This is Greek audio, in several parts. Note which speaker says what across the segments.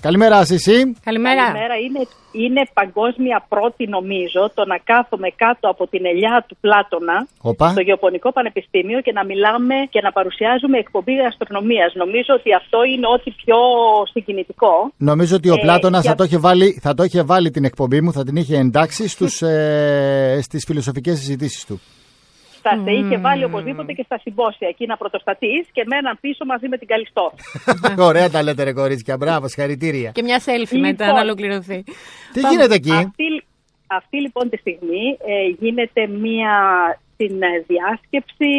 Speaker 1: Καλημέρα, Ασίση.
Speaker 2: Καλημέρα. Είναι παγκόσμια πρώτη, νομίζω, το να κάθομαι κάτω από την ελιά του Πλάτωνα στο Γεωπονικό Πανεπιστήμιο και να μιλάμε και να παρουσιάζουμε εκπομπή γαστρονομίας. Νομίζω ότι αυτό είναι ό,τι πιο συγκινητικό.
Speaker 1: Νομίζω ότι ο Πλάτωνας θα το είχε βάλει την εκπομπή μου, θα την είχε εντάξει στις φιλοσοφικές συζητήσεις του.
Speaker 2: Θα σε είχε βάλει οπωσδήποτε και στα συμπόσια εκεί να πρωτοστατείς και μέναν πίσω μαζί με την Καλιστό.
Speaker 1: Ωραία τα λέτε ρε κορίτσια, μπράβο, συγχαρητήρια.
Speaker 3: Και μια selfie μετά να ολοκληρωθεί.
Speaker 1: Τι γίνεται εκεί?
Speaker 2: Αυτή λοιπόν τη στιγμή γίνεται μία συνδιάσκεψη,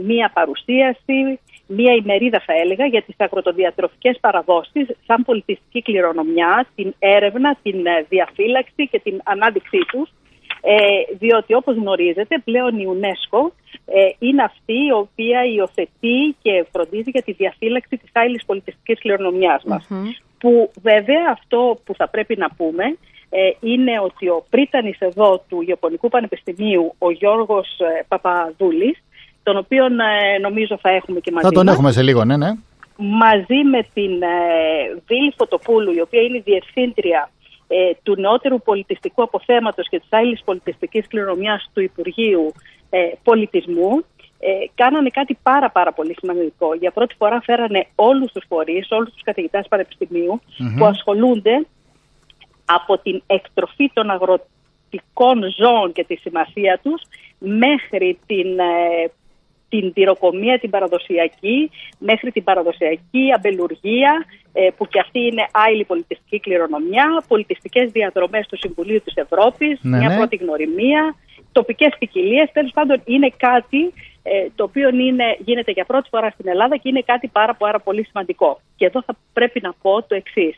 Speaker 2: μία παρουσίαση, μία ημερίδα θα έλεγα για τις αγροτοδιατροφικές παραδόσεις σαν πολιτιστική κληρονομιά, την έρευνα, την διαφύλαξη και την ανάδειξή τους. Διότι όπως γνωρίζετε πλέον η UNESCO είναι αυτή η οποία υιοθετεί και φροντίζει για τη διαφύλαξη της άειλης πολιτιστικής κληρονομιάς μας. Που βέβαια αυτό που θα πρέπει να πούμε είναι ότι ο πρίτανης εδώ του Γεωπονικού Πανεπιστημίου, ο Γιώργος Παπαδούλης, τον οποίον νομίζω θα έχουμε και μαζί μας.
Speaker 1: Θα τον έχουμε σε λίγο, ναι.
Speaker 2: Μαζί με την Βίλη Φωτοπούλου, η οποία είναι η διευθύντρια του νεότερου πολιτιστικού αποθέματος και της άειλης πολιτιστικής κληρονομιάς του Υπουργείου Πολιτισμού, κάνανε κάτι πάρα πολύ σημαντικό. Για πρώτη φορά φέρανε όλους τους φορείς, όλους τους καθηγητές πανεπιστημίου που ασχολούνται από την εκτροφή των αγροτικών ζώων και τη σημασία τους μέχρι την τυροκομεία, την παραδοσιακή, μέχρι την παραδοσιακή αμπελουργία, που και αυτή είναι άειλη πολιτιστική κληρονομιά, πολιτιστικές διαδρομές του Συμβουλίου της Ευρώπης, μια πρώτη γνωριμία, τοπικές ποικιλίες. Τέλος πάντων, είναι κάτι το οποίο γίνεται για πρώτη φορά στην Ελλάδα και είναι κάτι πάρα πολύ σημαντικό. Και εδώ θα πρέπει να πω το εξής,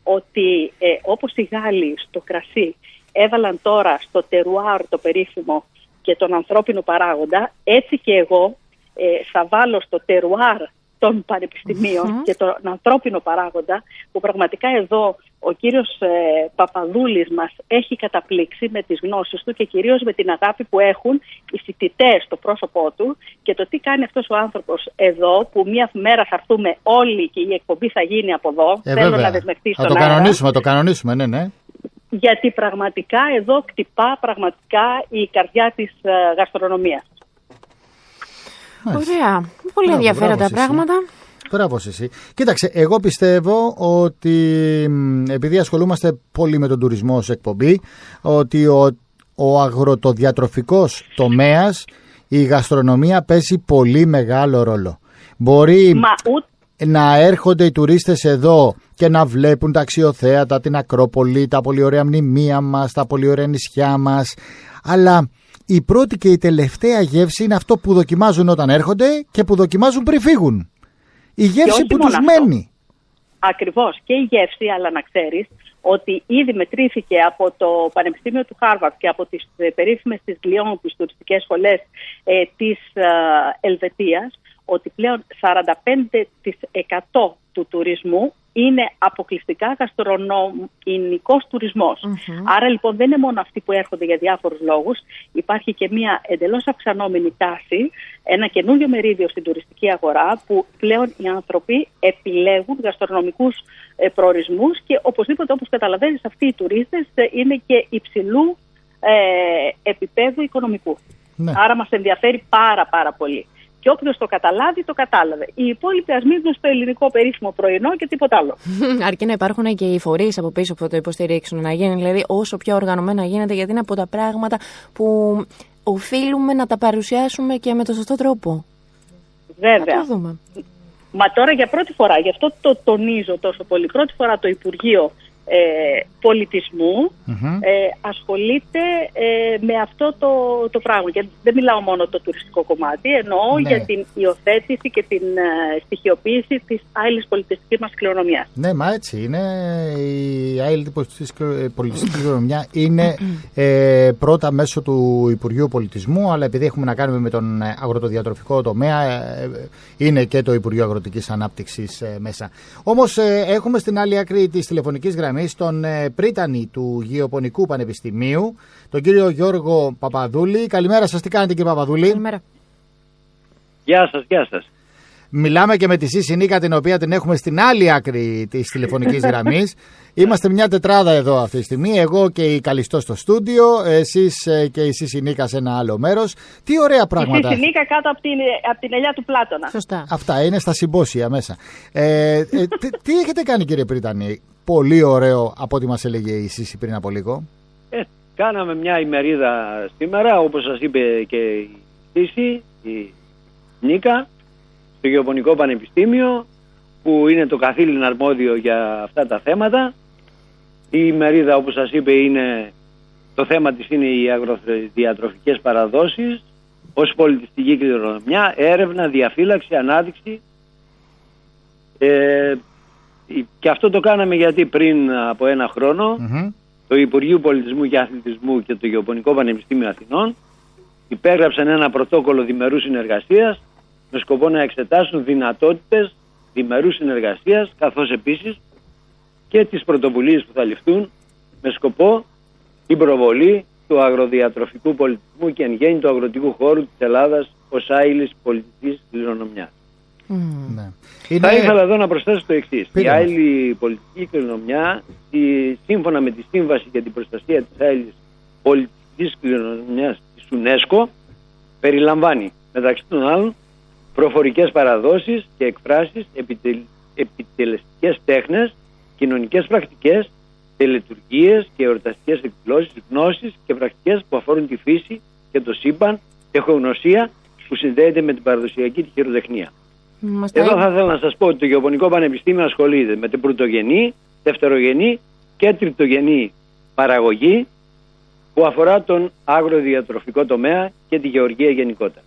Speaker 2: ότι όπως οι Γάλλοι στο κρασί έβαλαν τώρα στο τερουάρ το περίφημο και τον ανθρώπινο παράγοντα, έτσι και εγώ θα βάλω στο τερουάρ των πανεπιστημίων και τον ανθρώπινο παράγοντα, που πραγματικά εδώ ο κύριος Παπαδούλης μας έχει καταπλήξει με τις γνώσεις του και κυρίως με την αγάπη που έχουν οι φοιτητές στο πρόσωπό του και το τι κάνει αυτός ο άνθρωπος εδώ, που μια μέρα θα έρθουμε όλοι και η εκπομπή θα γίνει από εδώ. Θέλω να δεσμευτεί στον αέρα.
Speaker 1: Θα το κανονίσουμε, ναι.
Speaker 2: Γιατί πραγματικά εδώ κτυπά πραγματικά η καρδιά της γαστρονομίας.
Speaker 3: Ωραία. Πολύ ενδιαφέροντα πράγματα.
Speaker 1: Μπράβο εσύ. Κοίταξε, εγώ πιστεύω ότι επειδή ασχολούμαστε πολύ με τον τουρισμό ως εκπομπή, ότι ο αγροτοδιατροφικός τομέας, η γαστρονομία παίζει πολύ μεγάλο ρόλο. Μπορεί να έρχονται οι τουρίστες εδώ και να βλέπουν τα αξιοθέατα, την Ακρόπολη, τα πολύ ωραία μνημεία μας, τα πολύ ωραία νησιά μας, αλλά η πρώτη και η τελευταία γεύση είναι αυτό που δοκιμάζουν όταν έρχονται και που δοκιμάζουν πριν φύγουν. Η γεύση που τους μένει.
Speaker 2: Ακριβώς, και η γεύση, αλλά να ξέρεις ότι ήδη μετρήθηκε από το Πανεπιστήμιο του Χάρβαρτ και από τις περίφημες της Λιόν, τις τουριστικές σχολές της Ελβετίας, ότι πλέον 45% του τουρισμού είναι αποκλειστικά γαστρονομικός τουρισμός. Άρα λοιπόν δεν είναι μόνο αυτοί που έρχονται για διάφορους λόγους, υπάρχει και μια εντελώς αυξανόμενη τάση, ένα καινούριο μερίδιο στην τουριστική αγορά, που πλέον οι άνθρωποι επιλέγουν γαστρονομικούς προορισμούς και οπωσδήποτε, όπως καταλαβαίνεις, αυτοί οι τουρίστες είναι και υψηλού επίπεδου οικονομικού. Ναι. Άρα μας ενδιαφέρει πάρα πολύ. Και όποιος το καταλάβει, το κατάλαβε. Οι υπόλοιποι ας μείνουν στο ελληνικό περίφημο πρωινό και τίποτα άλλο.
Speaker 3: Αρκεί να υπάρχουν και οι φορείς από πίσω που θα το υποστηρίξουν, να γίνει δηλαδή όσο πιο οργανωμένα γίνεται, γιατί είναι από τα πράγματα που οφείλουμε να τα παρουσιάσουμε και με τον σωστό τρόπο.
Speaker 2: Βέβαια.
Speaker 3: Θα το δούμε.
Speaker 2: Μα τώρα για πρώτη φορά, γι' αυτό το τονίζω τόσο πολύ, πρώτη φορά το Υπουργείο Πολιτισμού ασχολείται με αυτό το πράγμα. Και δεν μιλάω μόνο το τουριστικό κομμάτι, εννοώ για την υιοθέτηση και την στοιχειοποίηση της άειλης πολιτιστικής μας κληρονομιάς.
Speaker 1: Ναι, μα έτσι είναι. Η άειλη πολιτιστική κληρονομιά είναι πρώτα μέσω του Υπουργείου Πολιτισμού, αλλά επειδή έχουμε να κάνουμε με τον αγροτοδιατροφικό τομέα, είναι και το Υπουργείο Αγροτικής Ανάπτυξης μέσα. Όμως έχουμε στην άλλη άκρη της τηλεφωνικής γραμμής τον πρίτανη του Γεωπονικού Πανεπιστημίου, τον κύριο Γιώργο Παπαδούλη. Καλημέρα σας, τι κάνετε κύριε Παπαδούλη?
Speaker 3: Καλημέρα.
Speaker 4: Γεια σας.
Speaker 1: Μιλάμε και με τη Σύση Νίκα, την οποία την έχουμε στην άλλη άκρη της τηλεφωνικής γραμμής. Είμαστε μια τετράδα εδώ αυτή τη στιγμή. Εγώ και η Καλιστό στο στούντιο, εσείς και η Σύση Νίκα σε ένα άλλο μέρος. Τι ωραία πράγματα.
Speaker 2: Η Σύση Νίκα κάτω από την ελιά του Πλάτωνα.
Speaker 3: Σωστά.
Speaker 1: Αυτά είναι στα συμπόσια μέσα. Τι έχετε κάνει, κύριε Πρίτανη? Πολύ ωραίο, από ό,τι μας έλεγε η Σύση πριν από λίγο.
Speaker 4: Κάναμε μια ημερίδα σήμερα, όπως σας είπε και η Σύση, η Νίκα, στο Γεωπονικό Πανεπιστήμιο, που είναι το καθήλυν αρμόδιο για αυτά τα θέματα. Η ημερίδα, όπως σας είπε, το θέμα της είναι οι αγροδιατροφικές παραδόσεις ως πολιτιστική κληρονομιά, έρευνα, διαφύλαξη, ανάδειξη. Και αυτό το κάναμε γιατί πριν από ένα χρόνο το Υπουργείο Πολιτισμού και Αθλητισμού και το Γεωπονικό Πανεπιστήμιο Αθηνών υπέγραψαν ένα πρωτόκολλο διμερούς συνεργασίας με σκοπό να εξετάσουν δυνατότητες διμερούς συνεργασίας, καθώς επίσης και τις πρωτοβουλίες που θα ληφθούν με σκοπό την προβολή του αγροδιατροφικού πολιτισμού και εν γέννη του αγροτικού χώρου της Ελλάδας ως άειλης πολιτικής κληρονομιάς.
Speaker 1: Ναι.
Speaker 4: Θα ήθελα εδώ να προσθέσω το εξής. Η άειλη πολιτική κληρονομιά, σύμφωνα με τη Σύμβαση για την Προστασία της άειλης πολιτικής κληρονομιάς της UNESCO, περιλαμβάνει μεταξύ των άλλων προφορικές παραδόσεις και εκφράσεις, επιτελεστικές τέχνες, κοινωνικές πρακτικές, τελετουργίες και εορταστικές εκδηλώσεις, γνώσεις και πρακτικές που αφορούν τη φύση και το σύμπαν, τεχνογνωσία που συνδέεται με την παραδοσιακή τη χειροτεχνία. Εδώ θα ήθελα να σας πω ότι το Γεωπονικό Πανεπιστήμιο ασχολείται με την πρωτογενή, δευτερογενή και τριτογενή παραγωγή που αφορά τον αγροδιατροφικό τομέα και τη γεωργία γενικότερα.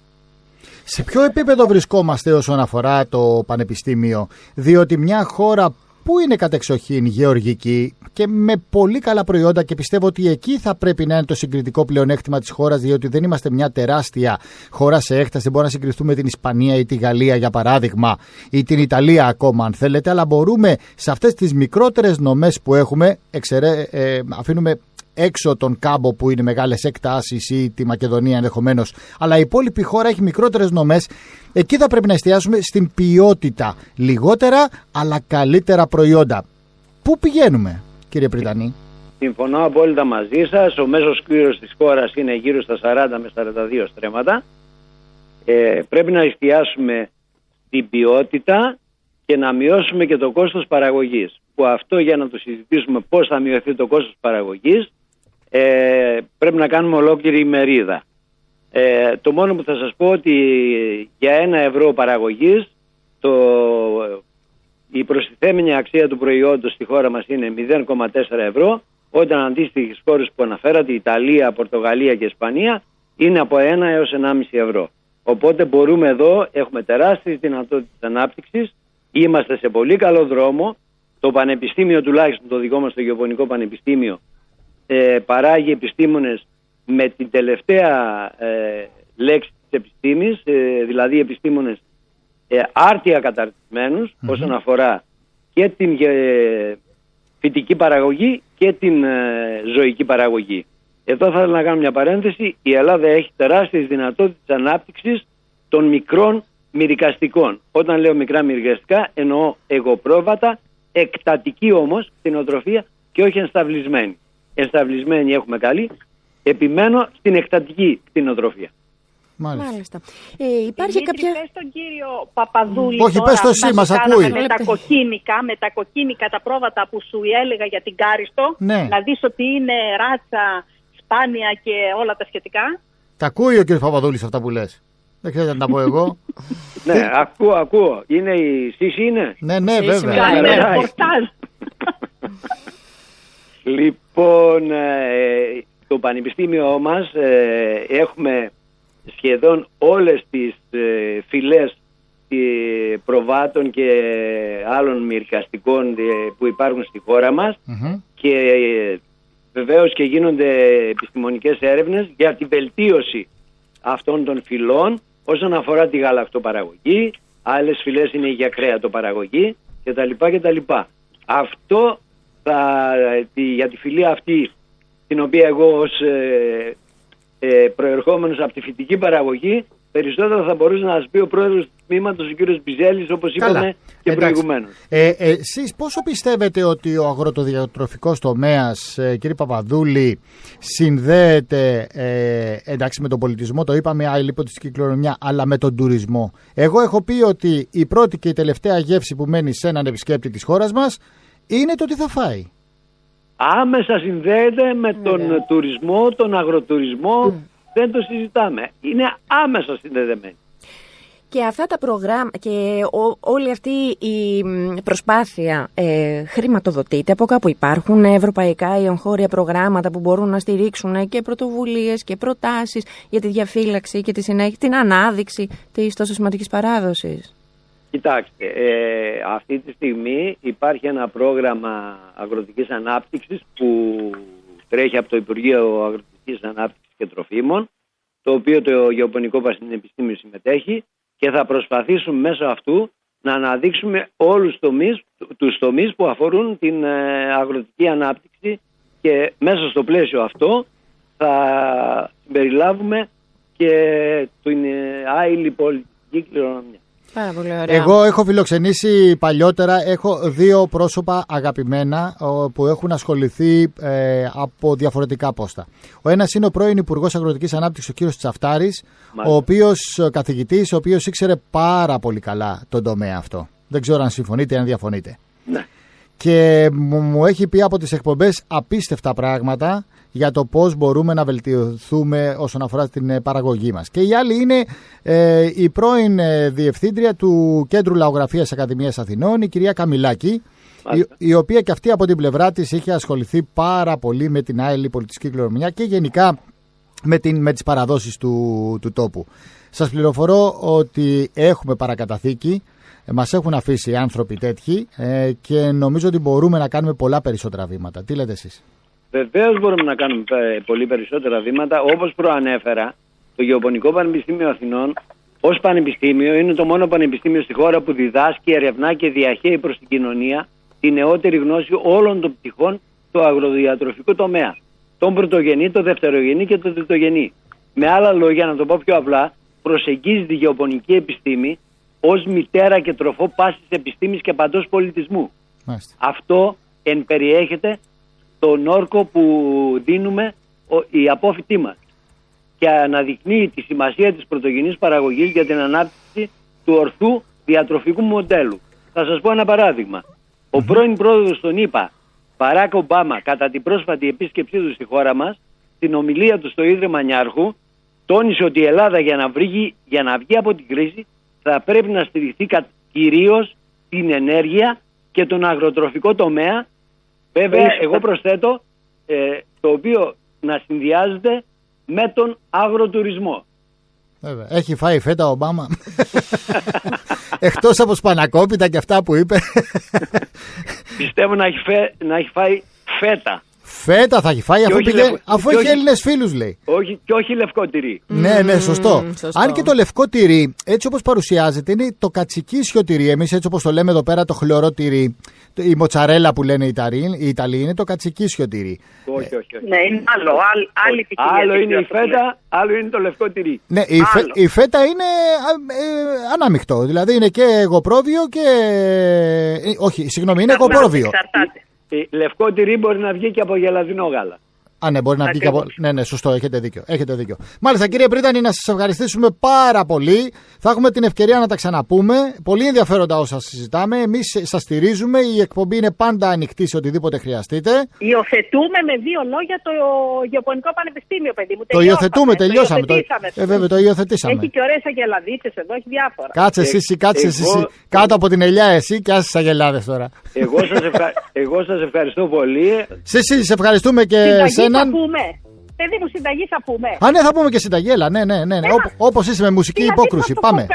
Speaker 1: Σε ποιο επίπεδο βρισκόμαστε όσον αφορά το Πανεπιστήμιο? Διότι μια χώρα που είναι κατεξοχήν γεωργική και με πολύ καλά προϊόντα, και πιστεύω ότι εκεί θα πρέπει να είναι το συγκριτικό πλεονέκτημα της χώρας, διότι δεν είμαστε μια τεράστια χώρα σε έκταση, δεν μπορούμε να συγκριθούμε την Ισπανία ή τη Γαλλία για παράδειγμα, ή την Ιταλία ακόμα αν θέλετε, αλλά μπορούμε σε αυτές τις μικρότερες νομές που έχουμε, αφήνουμε έξω τον Κάμπο που είναι μεγάλες εκτάσεις ή τη Μακεδονία ενδεχομένως, αλλά η υπόλοιπη χώρα έχει μικρότερες νομές. Εκεί θα πρέπει να εστιάσουμε στην ποιότητα. Λιγότερα αλλά καλύτερα προϊόντα. Πού πηγαίνουμε, κύριε Πρίτανη?
Speaker 4: Συμφωνώ απόλυτα μαζί σας. Ο μέσος κλήρος της χώρας είναι γύρω στα 40 με 42 στρέμματα. Πρέπει να εστιάσουμε στην ποιότητα και να μειώσουμε και το κόστος παραγωγής. Που αυτό, για να το συζητήσουμε πώς θα μειωθεί το κόστος παραγωγής, πρέπει να κάνουμε ολόκληρη ημερίδα. Το μόνο που θα σας πω ότι για 1 ευρώ παραγωγής η προστιθέμενη αξία του προϊόντος στη χώρα μας είναι 0,4 ευρώ, όταν αντίστοιχες χώρες που αναφέρατε, Ιταλία, Πορτογαλία και Ισπανία, είναι από 1 έως 1,5 ευρώ. Οπότε μπορούμε εδώ, έχουμε τεράστιες δυνατότητες ανάπτυξης, είμαστε σε πολύ καλό δρόμο. Το πανεπιστήμιο, τουλάχιστον το δικό μας το Γεωπονικό Πανεπιστήμιο, παράγει επιστήμονες με την τελευταία λέξη της επιστήμης, δηλαδή επιστήμονες άρτια καταρτισμένους όσον αφορά και την φυτική παραγωγή και την ζωική παραγωγή. Εδώ θα ήθελα να κάνω μια παρένθεση. Η Ελλάδα έχει τεράστιες δυνατότητες ανάπτυξης των μικρών μυρικαστικών. Όταν λέω μικρά μυρικαστικά εννοώ εγωπρόβατα, εκτατική όμως κτηνοτροφία και όχι ενσταυλισμένη. Ενσταυλισμένη έχουμε καλή. Επιμένω στην εκτατική κτηνοτροφία.
Speaker 3: Μάλιστα. Υπάρχει κάποια...
Speaker 2: Πες τον κύριο Παπαδούλη.
Speaker 1: Όχι, πες το εσύ, μας ακούει.
Speaker 2: Με τα κοκκίνικα, τα πρόβατα που σου έλεγα για την Κάριστο,
Speaker 1: ναι.
Speaker 2: Να δεις ότι είναι ράτσα, σπάνια και όλα τα σχετικά.
Speaker 1: Τα ακούει ο κύριος Παπαδούλης αυτά που λες? Δεν χρειάζεται να τα πω εγώ.
Speaker 4: Ναι, ακούω. Είναι η Σύση, είναι?
Speaker 1: Ναι, βέβαια.
Speaker 4: Λοιπόν, το πανεπιστήμιο μας έχουμε σχεδόν όλες τις φυλές προβάτων και άλλων μυρικαστικών που υπάρχουν στη χώρα μας και βεβαίως και γίνονται επιστημονικές έρευνες για τη βελτίωση αυτών των φυλών όσον αφορά τη γαλακτοπαραγωγή, άλλες φυλές είναι για κρέατοπαραγωγή κτλ. Αυτό για τη φυλή αυτή, την οποία εγώ ως προερχόμενος από τη φυτική παραγωγή, περισσότερο θα μπορούσε να σας πει ο πρόεδρος τμήματος ο κύριος Μπιζέλης, όπως είπαμε και προηγουμένως.
Speaker 1: Εσείς πόσο πιστεύετε ότι ο αγροτοδιατροφικός τομέας, κύριε Παπαδούλη, συνδέεται εντάξει με τον πολιτισμό, το είπαμε, άλλη πολιτιστική κληρονομιά, αλλά με τον τουρισμό? Εγώ έχω πει ότι η πρώτη και η τελευταία γεύση που μένει σε έναν επισκέπτη της χώρας μας είναι το τι θα φάει.
Speaker 4: Άμεσα συνδέεται με τον τουρισμό, τον αγροτουρισμό, δεν το συζητάμε. Είναι άμεσα συνδεδεμένοι.
Speaker 3: Και αυτά τα προγράμματα και όλη αυτή η προσπάθεια χρηματοδοτείται από κάπου? Υπάρχουν ευρωπαϊκά ή εγχώρια προγράμματα που μπορούν να στηρίξουν και πρωτοβουλίες και προτάσεις για τη διαφύλαξη και την ανάδειξη της τόσο σημαντικής παράδοσης?
Speaker 4: Κοιτάξτε, αυτή τη στιγμή υπάρχει ένα πρόγραμμα αγροτικής ανάπτυξης που τρέχει από το Υπουργείο Αγροτικής Ανάπτυξης και Τροφίμων, το οποίο το Γεωπονικό Πανεπιστήμιο συμμετέχει, και θα προσπαθήσουμε μέσω αυτού να αναδείξουμε όλους τους τομείς που αφορούν την αγροτική ανάπτυξη, και μέσα στο πλαίσιο αυτό θα συμπεριλάβουμε και την άειλη πολιτική κληρονομιά.
Speaker 3: Πάρα πολύ ωραία.
Speaker 1: Εγώ έχω φιλοξενήσει παλιότερα, έχω 2 πρόσωπα αγαπημένα που έχουν ασχοληθεί από διαφορετικά πόστα. Ο ένας είναι ο πρώην Υπουργός Αγροτικής Ανάπτυξης, ο κύριος Τσαφτάρης, ο οποίος καθηγητής, ο οποίος ήξερε πάρα πολύ καλά τον τομέα αυτό. Δεν ξέρω αν συμφωνείτε ή αν διαφωνείτε.
Speaker 4: Ναι.
Speaker 1: Και μου έχει πει από τις εκπομπές απίστευτα πράγματα για το πώς μπορούμε να βελτιωθούμε όσον αφορά την παραγωγή μας. Και η άλλη είναι η πρώην διευθύντρια του Κέντρου Λαογραφίας Ακαδημίας Αθηνών, η κυρία Καμιλάκη, η οποία και αυτή από την πλευρά της είχε ασχοληθεί πάρα πολύ με την άειλη πολιτιστική κληρονομιά και γενικά με τις παραδόσεις του τόπου. Σας πληροφορώ ότι έχουμε παρακαταθήκη. Μας έχουν αφήσει άνθρωποι τέτοιοι και νομίζω ότι μπορούμε να κάνουμε πολλά περισσότερα βήματα. Τι λέτε εσείς?
Speaker 4: Βεβαίως μπορούμε να κάνουμε πολύ περισσότερα βήματα. Όπως προανέφερα, το Γεωπονικό Πανεπιστήμιο Αθηνών ως πανεπιστήμιο είναι το μόνο πανεπιστήμιο στη χώρα που διδάσκει, ερευνά και διαχέει προς την κοινωνία τη νεότερη γνώση όλων των πτυχών του αγροδιατροφικού τομέα. Τον πρωτογενή, το δευτερογενή και το τριτογενή. Με άλλα λόγια, να το πω πιο απλά, προσεγγίζει τη γεωπονική επιστήμη ως μητέρα και τροφό πάσης επιστήμης και παντός πολιτισμού.
Speaker 1: Μάλιστα.
Speaker 4: Αυτό περιέχεται στον όρκο που δίνουμε οι απόφοιτοί μας και αναδεικνύει τη σημασία της πρωτογενής παραγωγής για την ανάπτυξη του ορθού διατροφικού μοντέλου. Θα σας πω ένα παράδειγμα. Ο πρώην πρόεδρος των ΗΠΑ, Μπαράκ Ομπάμα, κατά την πρόσφατη επίσκεψή του στη χώρα μας, στην ομιλία του στο Ίδρυμα Νιάρχου, τόνισε ότι η Ελλάδα για να βγει από την κρίση θα πρέπει να στηριχθεί κυρίως την ενέργεια και τον αγροτροφικό τομέα. Βέβαια, εγώ προσθέτω, το οποίο να συνδυάζεται με τον αγροτουρισμό.
Speaker 1: Βέβαια. Έχει φάει φέτα ο Ομπάμα. Εκτός από σπανακόπιτα και αυτά που είπε.
Speaker 4: Πιστεύω να έχει φάει φέτα.
Speaker 1: Φέτα θα έχει φάει αφού έχει Έλληνες φίλους, λέει.
Speaker 4: Και όχι λευκό τυρί.
Speaker 1: Ναι, σωστό. Αν και το λευκό τυρί, έτσι όπως παρουσιάζεται, είναι το κατσικίσιο τυρί. Εμείς έτσι όπως το λέμε εδώ πέρα, το χλωρό τυρί, η μοτσαρέλα που λένε οι Ιταλοί, είναι το κατσικίσιο τυρί.
Speaker 4: Όχι.
Speaker 2: Ναι, είναι άλλη ποικιλία.
Speaker 4: Άλλο είναι η φέτα, άλλο είναι το λευκό τυρί.
Speaker 1: Ναι, η φέτα είναι ανάμεικτο. Δηλαδή είναι και εγωπρόβιο και. Όχι, συγγνώμη, είναι εγωπρόβιο.
Speaker 4: Λευκό τυρί μπορεί να βγει και από γελαδινό γάλα.
Speaker 1: Α, ναι, μπορεί να βγει και από. Ναι, σωστό, έχετε δίκιο. Μάλιστα, κύριε Πρίτανη, να σας ευχαριστήσουμε πάρα πολύ. Θα έχουμε την ευκαιρία να τα ξαναπούμε. Πολύ ενδιαφέροντα όσα συζητάμε. Εμείς σας στηρίζουμε. Η εκπομπή είναι πάντα ανοιχτή σε οτιδήποτε χρειαστείτε.
Speaker 2: Υιοθετούμε με 2 λόγια το Γεωπονικό Πανεπιστήμιο, παιδί μου.
Speaker 1: Το υιοθετούμε, τελειώσαμε. Βέβαια, το υιοθετήσαμε.
Speaker 2: Έχει και ωραίες αγελαδίτσες εδώ, έχει διάφορα.
Speaker 1: Κάτσε εσύ. Κάτω από την ελιά, εσύ και άσε τις αγελάδες τώρα.
Speaker 4: Εγώ σας ευχαριστώ πολύ.
Speaker 1: Σε ευχαριστούμε και εσένα.
Speaker 2: Θα πούμε. Παιδί μου, συνταγή θα πούμε.
Speaker 1: Α, ναι, θα πούμε και συνταγή, έλα. Ναι. Όπως είσαι με μουσική υπόκρουση. Πάμε.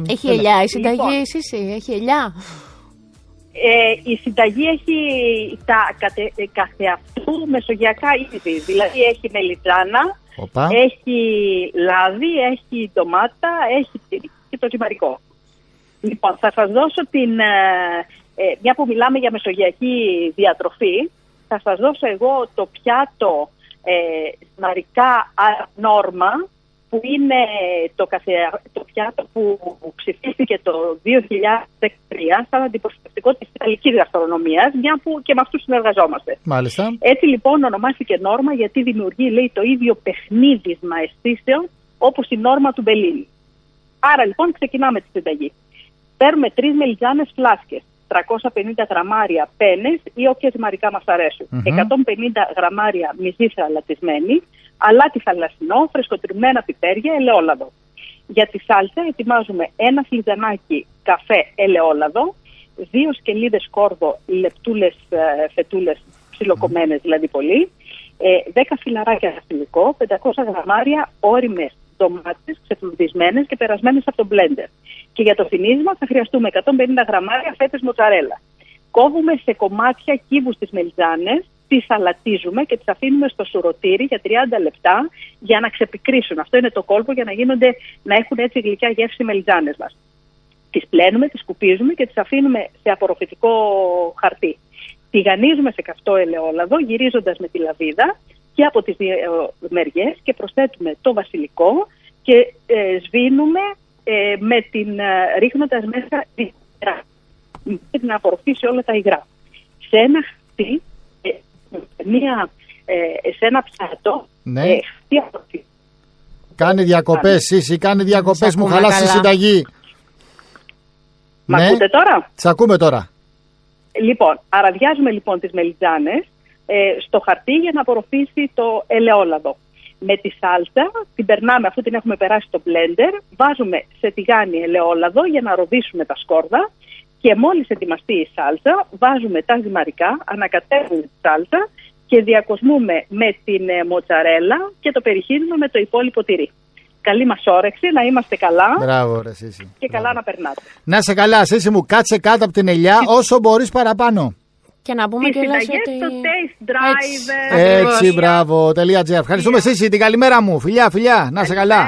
Speaker 3: Έχει ελιά η συνταγή, εσύ, έχει ελιά.
Speaker 2: Η συνταγή έχει τα καθεαυτού μεσογειακά είδη. Δηλαδή έχει μελιτζάνα, έχει λάδι, έχει ντομάτα, έχει τυρί και το ζυμαρικό. Λοιπόν, θα σας δώσω μια που μιλάμε για μεσογειακή διατροφή, θα σας δώσω εγώ το πιάτο ζυμαρικά νόρμα, που είναι το πιάτο που ψηφίστηκε το 2013 σαν αντιπροσωπευτικό της Ιταλικής γαστρονομίας, μια που και με αυτούς συνεργαζόμαστε.
Speaker 1: Μάλιστα.
Speaker 2: Έτσι λοιπόν ονομάστηκε νόρμα γιατί δημιουργεί, λέει, το ίδιο παιχνίδισμα αισθήσεων όπως η νόρμα του Μπελίνι. Άρα λοιπόν ξεκινάμε τη συνταγή. Παίρνουμε 3 μελιτζάνες φλάσκες, 350 γραμμάρια πένες ή όποιες ζυμαρικά μας αρέσουν, 150 γραμμάρια μυζή θαλατισμένη, αλάτι θαλασσινό, φρεσκοτριμμένα πιπέρια, ελαιόλαδο. Για τη σάλτσα ετοιμάζουμε 1 φλιτζανάκι καφέ ελαιόλαδο, 2 σκελίδες κόρδο λεπτούλες φετούλες ψιλοκομμένες δηλαδή πολύ, 10 φιλαράκια βασιλικό, 500 γραμμάρια όριμες ντομάτες ξεφλουδισμένες και περασμένες από το μπλέντερ. Και για το φινίσμα θα χρειαστούμε 150 γραμμάρια φέτες μοτσαρέλα. Κόβουμε σε κομμάτια κύβους τις μελιτζάνες, τις σαλατίζουμε και τις αφήνουμε στο σουρωτήρι για 30 λεπτά για να ξεπικρίσουν. Αυτό είναι το κόλπο για να έχουν έτσι γλυκιά γεύση οι μελιτζάνες μας. Τις πλένουμε, τις σκουπίζουμε και τις αφήνουμε σε απορροφητικό χαρτί. Τηγανίζουμε σε καυτό ελαιόλαδο, γυρίζοντας με τη λαβίδα και από τις δύο μεριές και προσθέτουμε το βασιλικό και σβήνουμε ρίχνοντας μέσα την υγρά, για να απορροφήσει όλα τα υγρά. Σε ένα χαρτί, σε ένα πιάτο,
Speaker 1: ναι. Κάνει διακοπές, Σύση, κάνει διακοπές, μου χαλάσει η συνταγή.
Speaker 2: Μ' ακούτε τώρα?
Speaker 1: Τις ακούμε τώρα.
Speaker 2: Λοιπόν, αραδιάζουμε λοιπόν τις μελιτζάνες στο χαρτί για να απορροφήσει το ελαιόλαδο. Με τη σάλτσα την περνάμε, αφού την έχουμε περάσει στο μπλέντερ, βάζουμε σε τηγάνι ελαιόλαδο για να ροδίσουμε τα σκόρδα και μόλις ετοιμαστεί η σάλτσα βάζουμε τα ζυμαρικά, ανακατεύουμε τη σάλτσα και διακοσμούμε με την μοτσαρέλα και το περιχύνουμε με το υπόλοιπο τυρί. Καλή μας όρεξη, να είμαστε καλά.
Speaker 1: Μπράβο, ρε, Σύση.
Speaker 2: Και καλά να περνάτε.
Speaker 1: Να είσαι καλά, Σύση μου, κάτσε κάτω από την ελιά όσο μπορείς παραπάνω.
Speaker 3: Και να πούμε και ότι...
Speaker 2: στο Taste Drive.
Speaker 1: Έτσι, μπράβο, .gr. Ευχαριστούμε, Σύση, την καλημέρα μου. Φιλιά, να είσαι καλά.